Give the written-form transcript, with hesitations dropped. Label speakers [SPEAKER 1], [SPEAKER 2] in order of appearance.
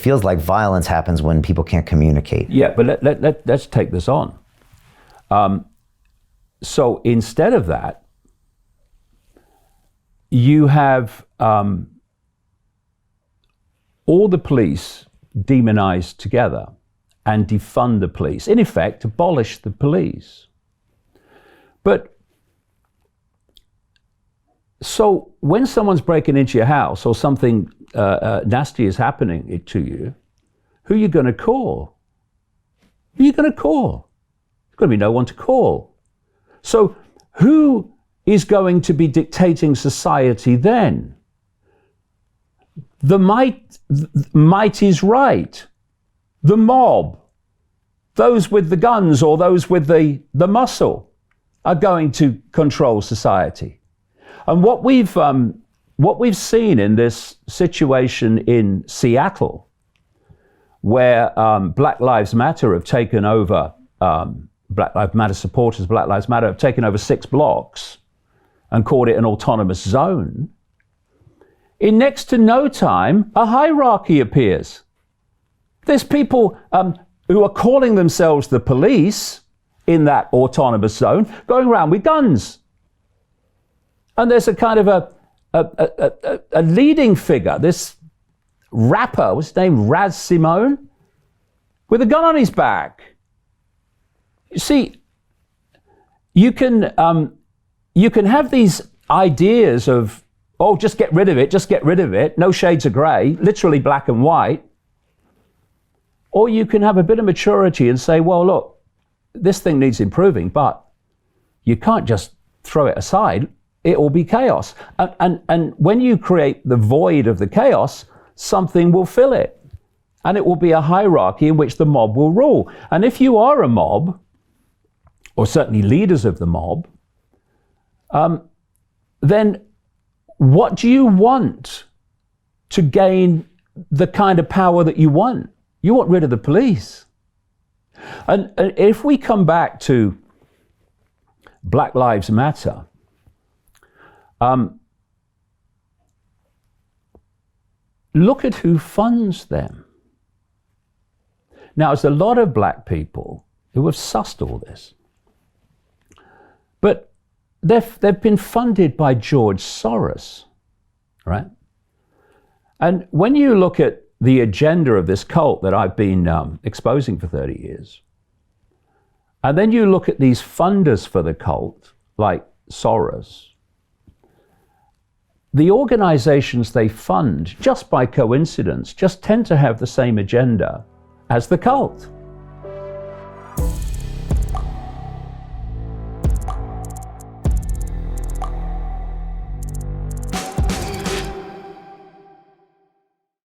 [SPEAKER 1] feels like violence happens when people can't communicate.
[SPEAKER 2] Yeah, but let's take this on. So instead of that, you have all the police demonized together and defund the police. In effect, abolish the police. But so when someone's breaking into your house or something nasty is happening to you, who are you going to call? Who are you going to call? There's going to be no one to call. So who is going to be dictating society then? The might is right. The mob, those with the guns or those with the muscle, are going to control society. And what we've seen in this situation in Seattle, where Black Lives Matter have taken over, Black Lives Matter supporters, Black Lives Matter have taken over 6 blocks and called it an autonomous zone, in next to no time, a hierarchy appears. There's people who are calling themselves the police in that autonomous zone, going around with guns. And there's a kind of a leading figure, this rapper, what's his name, Raz Simone, with a gun on his back. You see, you can have these ideas of, oh, just get rid of it, no shades of grey, literally black and white. Or you can have a bit of maturity and say, well, look, this thing needs improving, but you can't just throw it aside. It will be chaos. And when you create the void of the chaos, something will fill it. And it will be a hierarchy in which the mob will rule. And if you are a mob, or certainly leaders of the mob, then what do you want to gain the kind of power that you want? You want rid of the police. And if we come back to Black Lives Matter, look at who funds them. Now, there's a lot of black people who have sussed all this. But they've been funded by George Soros, right? And when you look at the agenda of this cult that I've been exposing for 30 years, and then you look at these funders for the cult, like Soros, the organizations they fund, just by coincidence, just tend to have the same agenda as the cult.